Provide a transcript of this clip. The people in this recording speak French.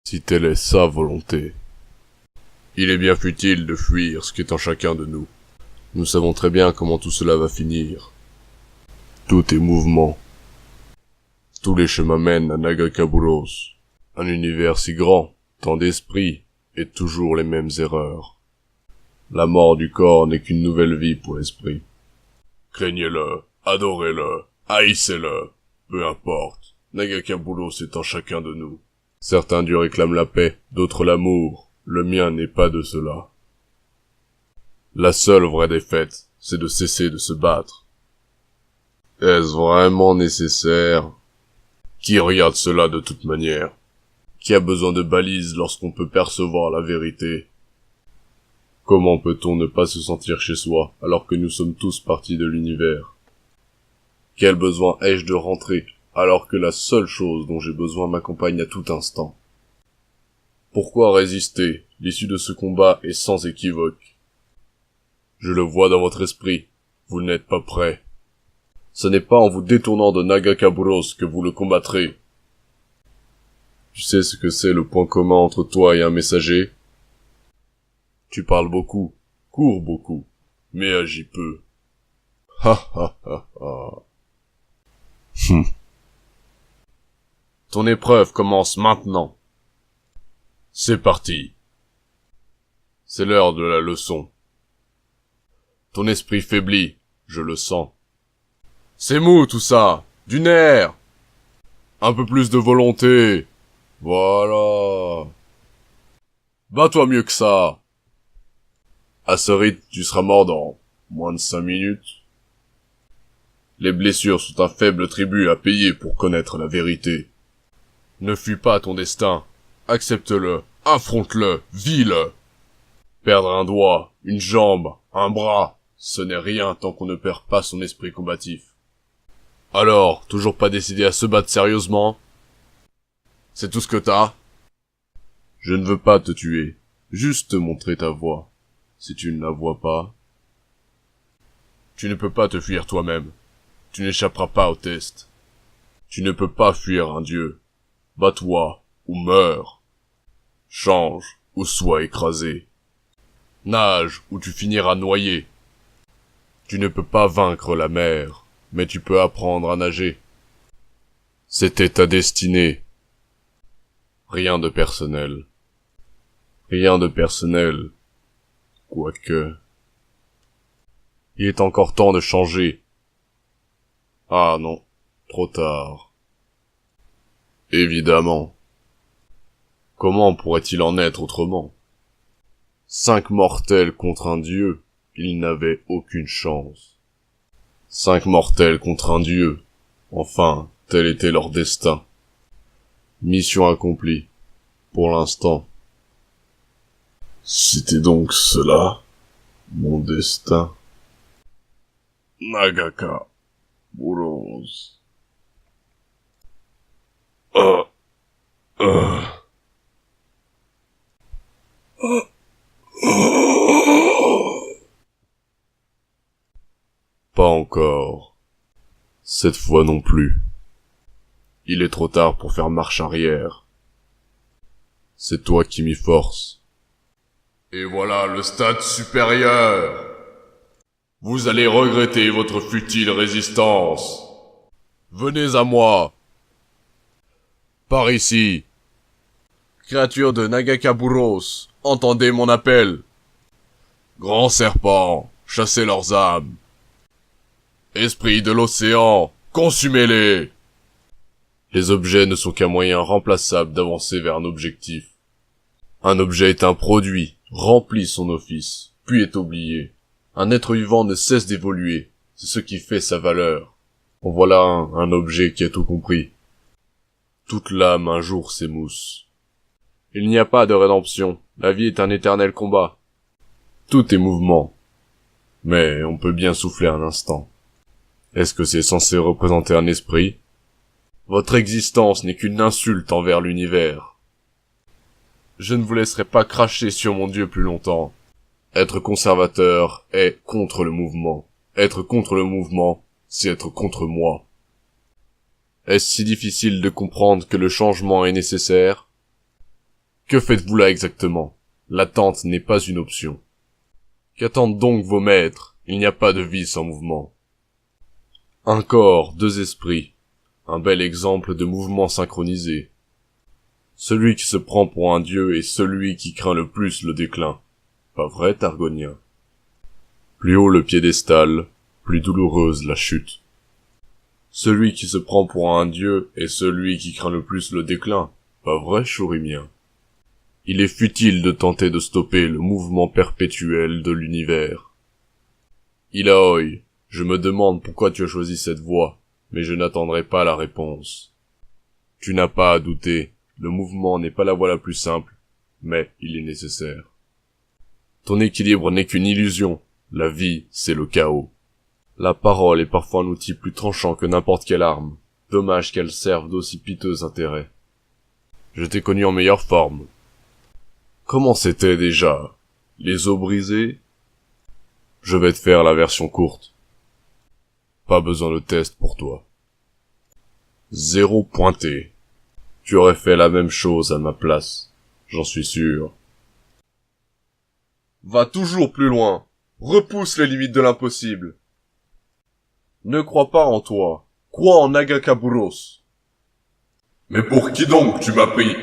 si telle est sa volonté. Il est bien futile de fuir ce qui est en chacun de nous. Nous savons très bien comment tout cela va finir. Tout est mouvement. Tous les chemins mènent à Nagakaburos. Un univers si grand, tant d'esprits, et toujours les mêmes erreurs. La mort du corps n'est qu'une nouvelle vie pour l'esprit. Craignez-le, adorez-le, haïssez-le, peu importe. Nagakaburos est en chacun de nous. Certains dieux réclament la paix, d'autres l'amour. Le mien n'est pas de cela. La seule vraie défaite, c'est de cesser de se battre. Est-ce vraiment nécessaire? Qui regarde cela de toute manière? Qui a besoin de balises lorsqu'on peut percevoir la vérité? Comment peut-on ne pas se sentir chez soi alors que nous sommes tous partis de l'univers? Quel besoin ai-je de rentrer alors que la seule chose dont j'ai besoin m'accompagne à tout instant? Pourquoi résister? L'issue de ce combat est sans équivoque. Je le vois dans votre esprit, vous n'êtes pas prêt. Ce n'est pas en vous détournant de Nagakaburos que vous le combattrez. Tu sais ce que c'est le point commun entre toi et un messager? Tu parles beaucoup, cours beaucoup, mais agis peu. Ha ha ha ha. Ton épreuve commence maintenant. C'est parti. C'est l'heure de la leçon. Ton esprit faiblit, je le sens. C'est mou tout ça, du nerf. Un peu plus de volonté. Voilà. Bats-toi mieux que ça. À ce rythme, tu seras mort dans moins de 5 minutes. Les blessures sont un faible tribut à payer pour connaître la vérité. Ne fuis pas ton destin. Accepte-le, affronte-le, vis-le. Perdre un doigt, une jambe, un bras, ce n'est rien tant qu'on ne perd pas son esprit combatif. Alors, toujours pas décidé à se battre sérieusement? C'est tout ce que t'as? Je ne veux pas te tuer, juste te montrer ta voie. Si tu ne la vois pas... Tu ne peux pas te fuir toi-même. Tu n'échapperas pas au test. Tu ne peux pas fuir un dieu. Bats-toi, ou meurs. Change, ou sois écrasé. Nage, ou tu finiras noyé. Tu ne peux pas vaincre la mer, mais tu peux apprendre à nager. C'était ta destinée. Rien de personnel. Rien de personnel. Quoique... Il est encore temps de changer. Ah non, trop tard. Évidemment. Comment pourrait-il en être autrement? 5 mortels contre un dieu, ils n'avaient aucune chance. 5 mortels contre un dieu, enfin, tel était leur destin. Mission accomplie, pour l'instant. C'était donc cela, mon destin. Nagaka Buros. Pas encore. Cette fois non plus. Il est trop tard pour faire marche arrière. C'est toi qui m'y forces. Et voilà le stade supérieur. Vous allez regretter votre futile résistance. Venez à moi. Par ici. Créatures de Nagakaburos, entendez mon appel. Grands serpents, chassez leurs âmes. Esprits de l'océan, consumez-les. Les objets ne sont qu'un moyen remplaçable d'avancer vers un objectif. Un objet est un produit, remplit son office, puis est oublié. Un être vivant ne cesse d'évoluer, c'est ce qui fait sa valeur. En voilà un objet qui a tout compris. Toute l'âme un jour s'émousse. Il n'y a pas de rédemption, la vie est un éternel combat. Tout est mouvement. Mais on peut bien souffler un instant. Est-ce que c'est censé représenter un esprit? Votre existence n'est qu'une insulte envers l'univers. Je ne vous laisserai pas cracher sur mon Dieu plus longtemps. Être conservateur est contre le mouvement. Être contre le mouvement, c'est être contre moi. Est-ce si difficile de comprendre que le changement est nécessaire? Que faites-vous là exactement? L'attente n'est pas une option. Qu'attendent donc vos maîtres? Il n'y a pas de vie sans mouvement. Un corps, deux esprits. Un bel exemple de mouvement synchronisé. Celui qui se prend pour un dieu est celui qui craint le plus le déclin. Pas vrai, Targonien? Plus haut le piédestal, plus douloureuse la chute. Celui qui se prend pour un dieu est celui qui craint le plus le déclin. Pas vrai, Chorimien? Il est futile de tenter de stopper le mouvement perpétuel de l'univers. Ilaoi, je me demande pourquoi tu as choisi cette voie, mais je n'attendrai pas la réponse. Tu n'as pas à douter, le mouvement n'est pas la voie la plus simple, mais il est nécessaire. Ton équilibre n'est qu'une illusion, la vie, c'est le chaos. La parole est parfois un outil plus tranchant que n'importe quelle arme, dommage qu'elle serve d'aussi piteux intérêt. Je t'ai connu en meilleure forme. Comment c'était déjà? Les os brisés? Je vais te faire la version courte. Pas besoin de test pour toi. 0 pointé. Tu aurais fait la même chose à ma place, j'en suis sûr. Va toujours plus loin. Repousse les limites de l'impossible. Ne crois pas en toi. Crois en Nagakaburos. Mais pour qui donc tu m'as pris?